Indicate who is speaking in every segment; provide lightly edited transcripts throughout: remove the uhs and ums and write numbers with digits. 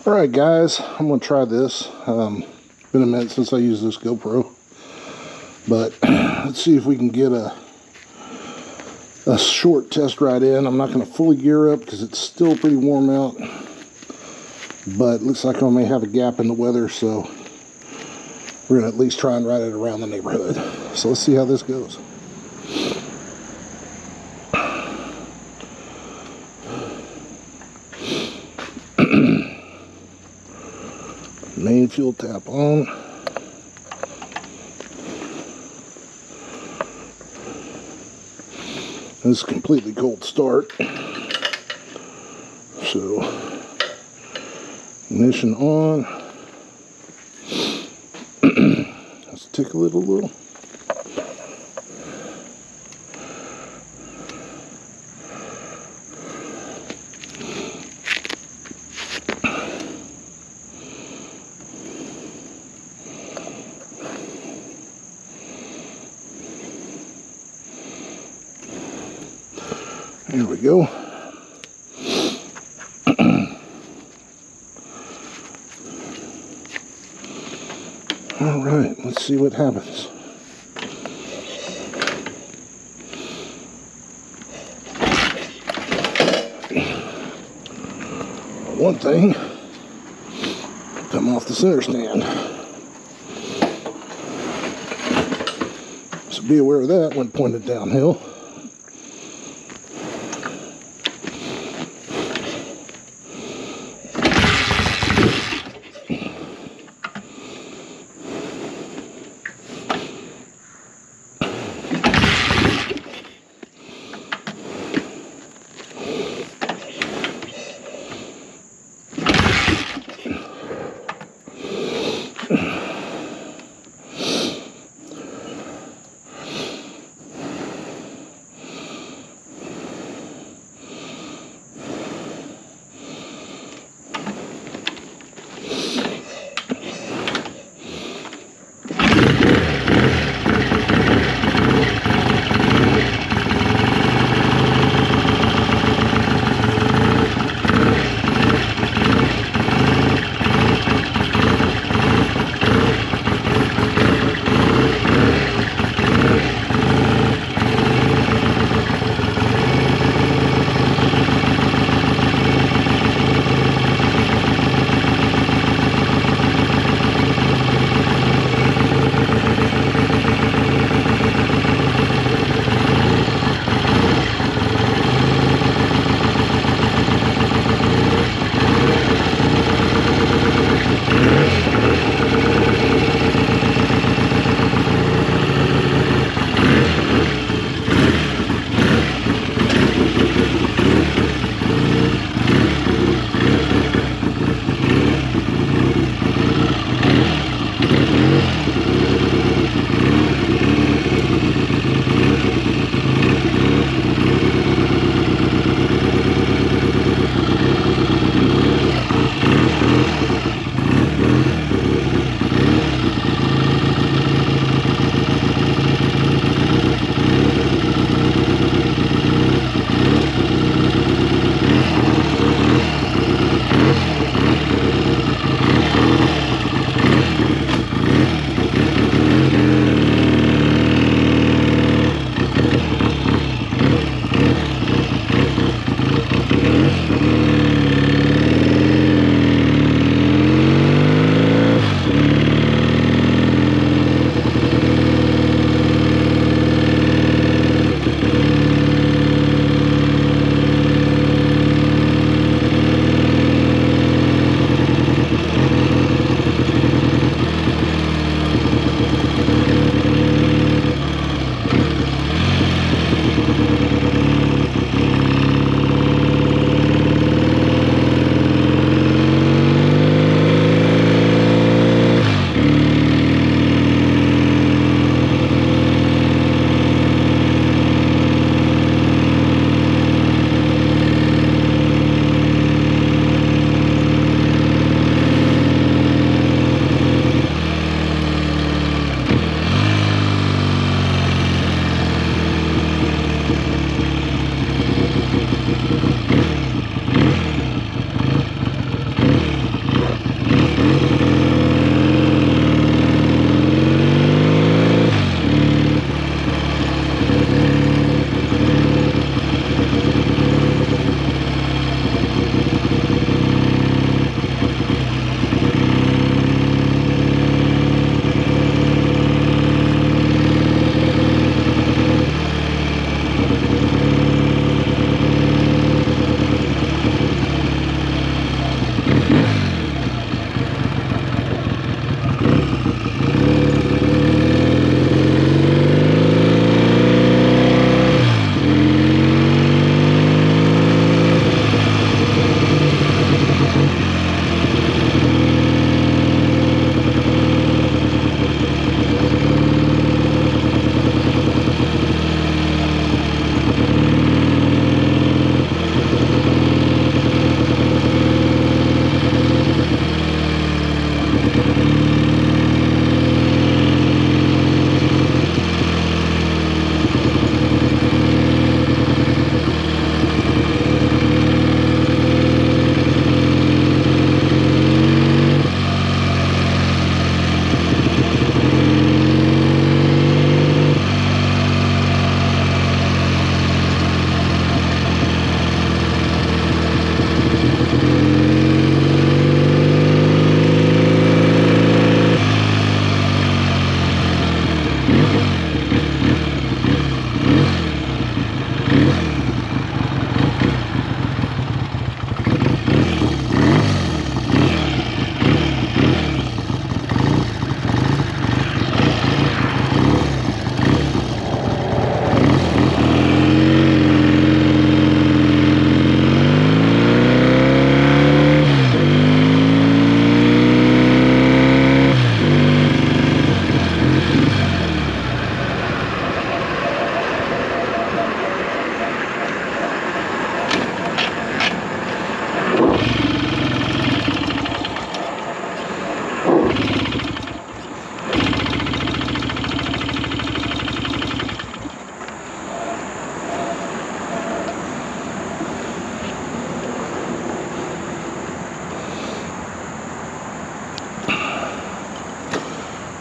Speaker 1: Alright guys, I'm going to try this. Been a minute since I used this GoPro. But let's see if we can get a short test ride in. I'm not going to fully gear up because it's still pretty warm out. But it looks like I may have a gap in the weather, so we're going to at least try and ride it around the neighborhood. So let's see how this goes. Main fuel tap on. This is a completely cold start. So, ignition on. Let's tickle it a little. Here we go. All right, let's see what happens. One thing, come off the center stand. So be aware of that when pointed downhill.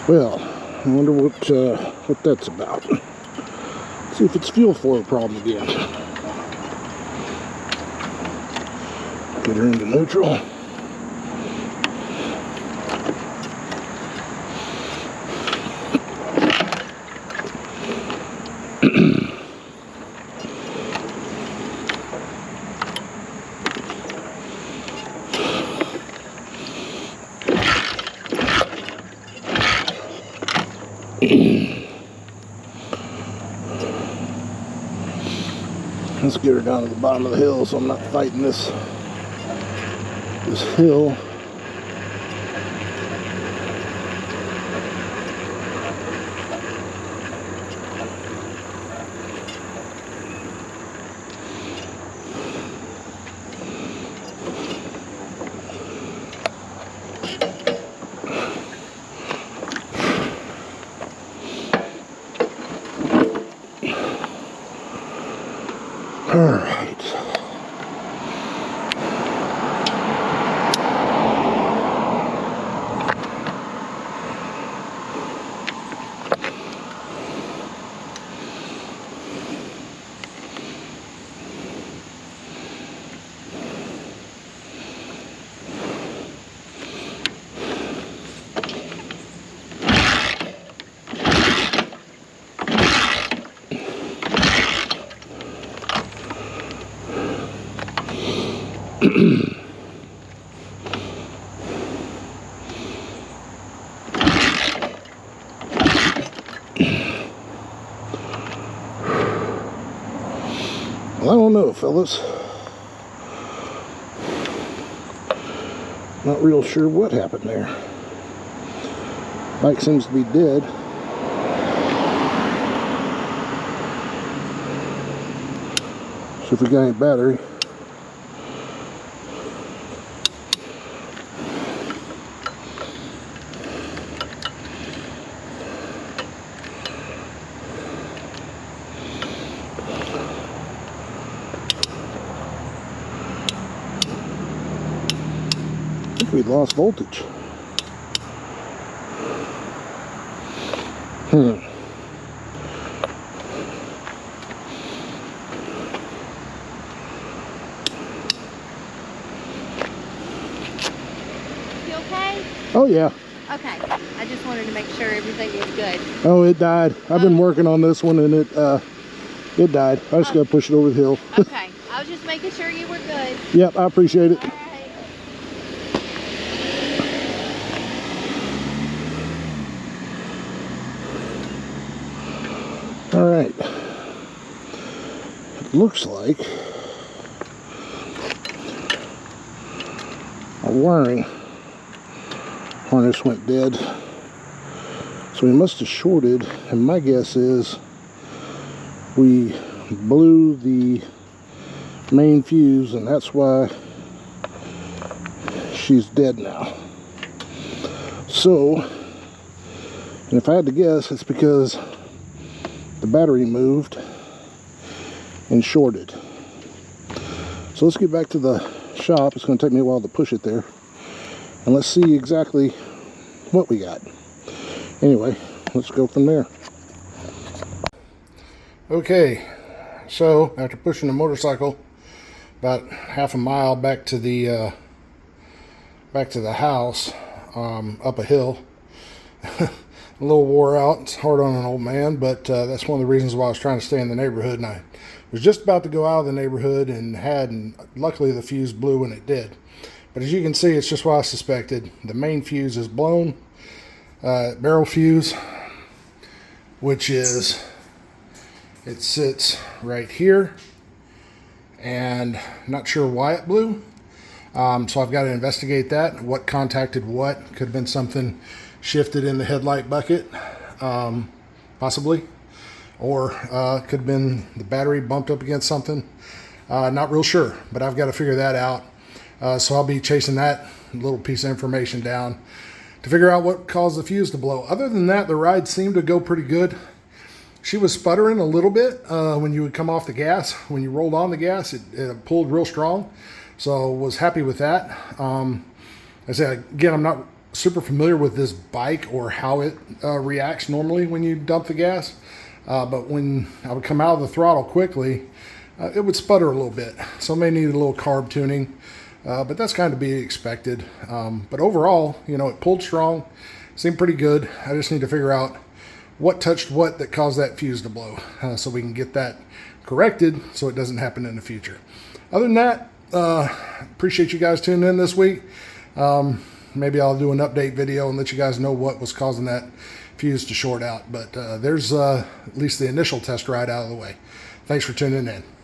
Speaker 1: Well, I wonder what that's about. See if it's fuel flow problem again. Get her into neutral. Let's get her down to the bottom of the hill so I'm not fighting this hill. All right. Well, I don't know, fellas. Not real sure what happened there. Bike seems to be dead. So if we got any battery. I think we lost voltage. You
Speaker 2: okay?
Speaker 1: Oh yeah.
Speaker 2: Okay. I just wanted to make sure everything was good.
Speaker 1: Oh, it died. I've been working on this one and it died. I just gotta push it over the hill.
Speaker 2: Okay. I was just making sure you were good.
Speaker 1: Yep, I appreciate it.
Speaker 2: All right.
Speaker 1: All right. It looks like our wiring harness went dead. So we must have shorted, and my guess is we blew the main fuse, and that's why she's dead now. So, and if I had to guess, it's because the battery moved and shorted. So let's get back to the shop. It's going to take me a while to push it there, and let's see exactly what we got. Anyway, let's go from there. Okay, so after pushing the motorcycle about half a mile back to the house, up a hill, a little wore out. It's hard on an old man, but that's one of the reasons why I was trying to stay in the neighborhood. And I was just about to go out of the neighborhood and luckily the fuse blew when it did. But as you can see, it's just what I suspected. The main fuse is blown, barrel fuse, which is, it sits right here, and not sure why it blew. So I've got to investigate that. What contacted what? Could have been something shifted in the headlight bucket, possibly, or could have been the battery bumped up against something. Not real sure, but I've got to figure that out. So I'll be chasing that little piece of information down to figure out what caused the fuse to blow. Other than that, the ride seemed to go pretty good. She was sputtering a little bit when you would come off the gas. When you rolled on the gas, it pulled real strong. So was happy with that. I said, again, I'm not super familiar with this bike or how it reacts normally when you dump the gas. But when I would come out of the throttle quickly, it would sputter a little bit. So I may need a little carb tuning, but that's kind of to be expected. But overall, you know, it pulled strong, seemed pretty good. I just need to figure out what touched what that caused that fuse to blow, so we can get that corrected so it doesn't happen in the future. Other than that, appreciate you guys tuning in this week. Maybe I'll do an update video and let you guys know what was causing that fuse to short out. But there's at least the initial test ride out of the way. Thanks for tuning in.